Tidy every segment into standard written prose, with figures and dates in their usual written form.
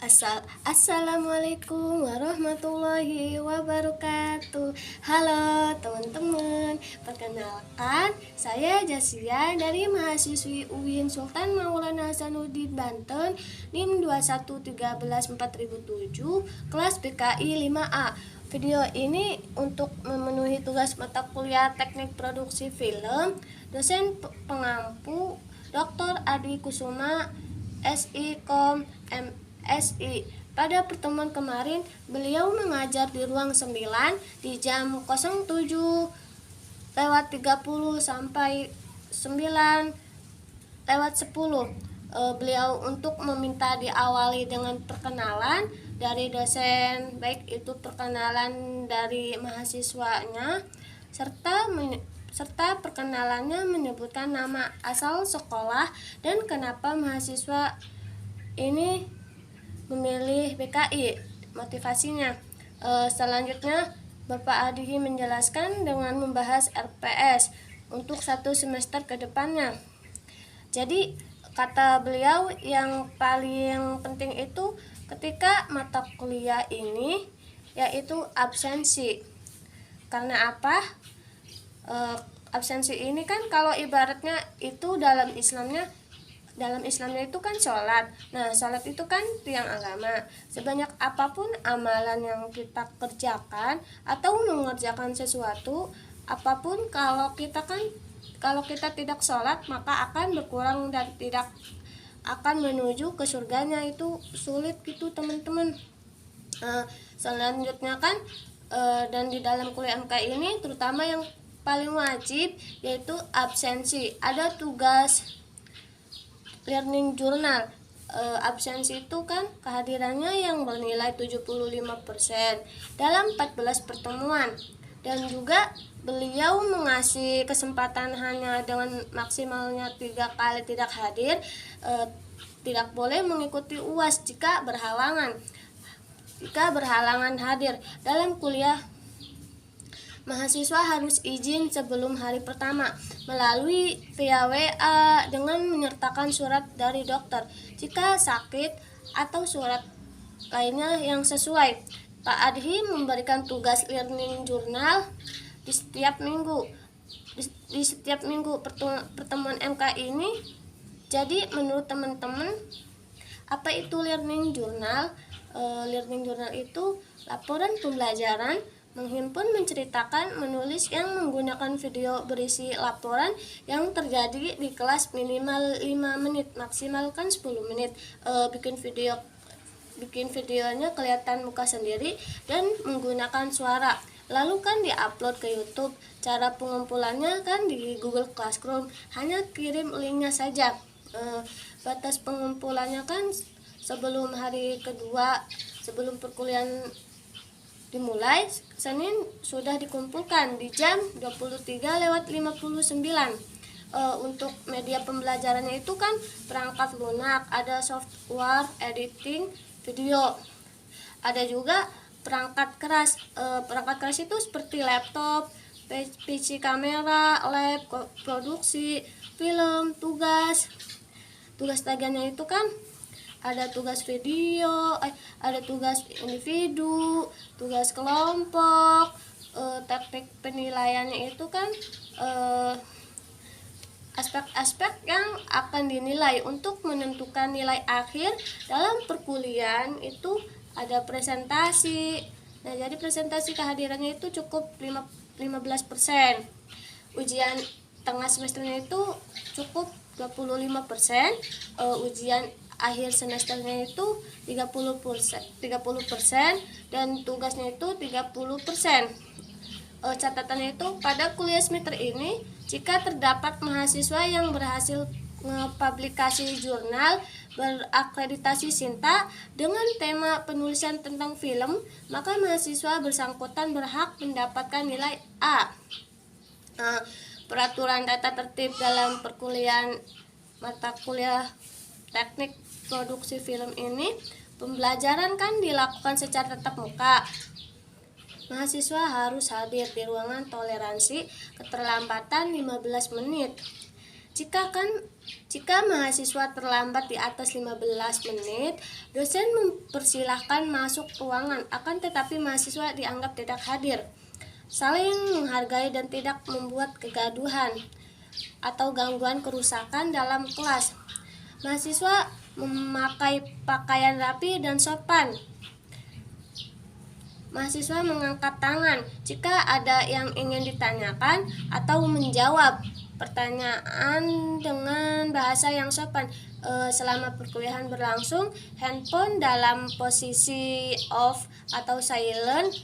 Assalamualaikum warahmatullahi wabarakatuh. Halo teman-teman, perkenalkan saya Jasia dari mahasiswi UIN Sultan Maulana Hasanuddin Banten, NIM 21134007, kelas PKI 5A. Video ini untuk memenuhi tugas mata kuliah Teknik Produksi Film, dosen pengampu Dr. Adi Kusuma, SI.Com MSI. Pada pertemuan kemarin, beliau mengajar di ruang 9 di jam 07.30 sampai 9.10. Beliau untuk meminta diawali dengan perkenalan dari dosen, baik itu perkenalan dari mahasiswanya serta perkenalannya menyebutkan nama asal sekolah dan kenapa mahasiswa ini memilih BKI, motivasinya. Selanjutnya Bapak Adi menjelaskan dengan membahas RPS untuk 1 semester ke depannya. Jadi kata beliau yang paling penting itu ketika mata kuliah ini yaitu absensi. Karena apa? Absensi ini kan kalau ibaratnya itu dalam Islamnya itu kan sholat. Nah, sholat itu kan tiang agama. Sebanyak apapun amalan yang kita kerjakan atau mengerjakan sesuatu, apapun kalau kita tidak sholat maka akan berkurang dan tidak akan menuju ke surganya, itu sulit gitu teman-teman. Selanjutnya kan dan di dalam kuliah MK ini terutama yang paling wajib yaitu absensi. Ada tugas learning journal. Absensi itu kan kehadirannya yang bernilai 75% dalam 14 pertemuan, dan juga beliau mengasih kesempatan hanya dengan maksimalnya 3 kali tidak hadir. Tidak boleh mengikuti UAS jika berhalangan hadir dalam kuliah. Mahasiswa harus izin sebelum hari pertama melalui via WA dengan menyertakan surat dari dokter jika sakit atau surat lainnya yang sesuai. Pak Adhi memberikan tugas learning journal di setiap minggu. Di setiap minggu pertemuan MK ini. Jadi menurut teman-teman, apa itu learning journal? Learning journal itu laporan pembelajaran, menghimpun, menceritakan, menulis yang menggunakan video berisi laporan yang terjadi di kelas minimal 5 menit, maksimal kan 10 menit. Bikin videonya kelihatan muka sendiri dan menggunakan suara. Lalu kan diupload ke YouTube. Cara pengumpulannya kan di Google Classroom, hanya kirim linknya saja. Batas pengumpulannya kan sebelum hari kedua, sebelum perkuliahan dimulai, Senin sudah dikumpulkan di jam 23.59. Untuk media pembelajarannya itu kan perangkat lunak, ada software editing video, ada juga perangkat keras. Perangkat keras itu seperti laptop, PC kamera, lab, produksi film, tugas tagihannya itu kan ada tugas video, ada tugas individu, tugas kelompok. Teknik penilaiannya itu kan aspek-aspek yang akan dinilai untuk menentukan nilai akhir dalam perkuliahan itu ada presentasi. Nah, jadi presentasi kehadirannya itu cukup 15%. Ujian tengah semesternya itu cukup 25%. Ujian akhir semesternya itu 30%, dan tugasnya itu 30%. Catatannya itu pada kuliah semester ini, jika terdapat mahasiswa yang berhasil publikasi jurnal berakreditasi Sinta dengan tema penulisan tentang film, maka mahasiswa bersangkutan berhak mendapatkan nilai A. Peraturan tata tertib dalam perkuliahan mata kuliah Teknik Produksi Film ini, pembelajaran kan dilakukan secara tatap muka. Mahasiswa harus hadir di ruangan toleransi keterlambatan 15 menit. Jika kan Jika mahasiswa terlambat di atas 15 menit, dosen mempersilahkan masuk ruangan, akan tetapi mahasiswa dianggap tidak hadir. Saling menghargai dan tidak membuat kegaduhan atau gangguan kerusakan dalam kelas. Mahasiswa memakai pakaian rapi dan sopan. Mahasiswa mengangkat tangan jika ada yang ingin ditanyakan atau menjawab pertanyaan dengan bahasa yang sopan. Selama perkuliahan berlangsung, handphone dalam posisi off atau silent.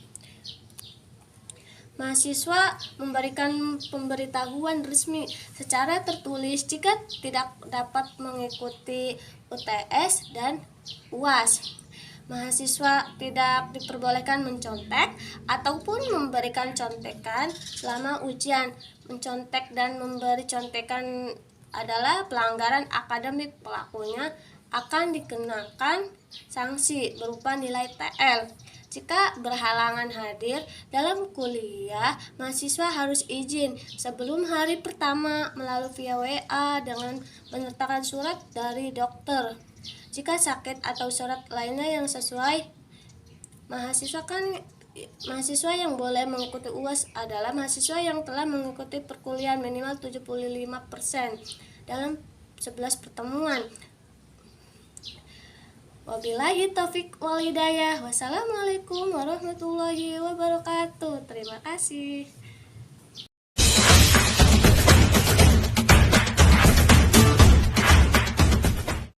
Mahasiswa memberikan pemberitahuan resmi secara tertulis jika tidak dapat mengikuti UTS dan UAS. Mahasiswa tidak diperbolehkan mencontek ataupun memberikan contekan selama ujian. Mencontek dan memberi contekan adalah pelanggaran akademik. Pelakunya akan dikenakan sanksi berupa nilai TL. Jika berhalangan hadir dalam kuliah, mahasiswa harus izin sebelum hari pertama melalui via WA dengan menyertakan surat dari dokter. Jika sakit atau surat lainnya yang sesuai, mahasiswa yang boleh mengikuti UAS adalah mahasiswa yang telah mengikuti perkuliahan minimal 75% dalam 11 pertemuan. Wabillahi taufik wal hidayah. Wassalamualaikum warahmatullahi wabarakatuh. Terima kasih.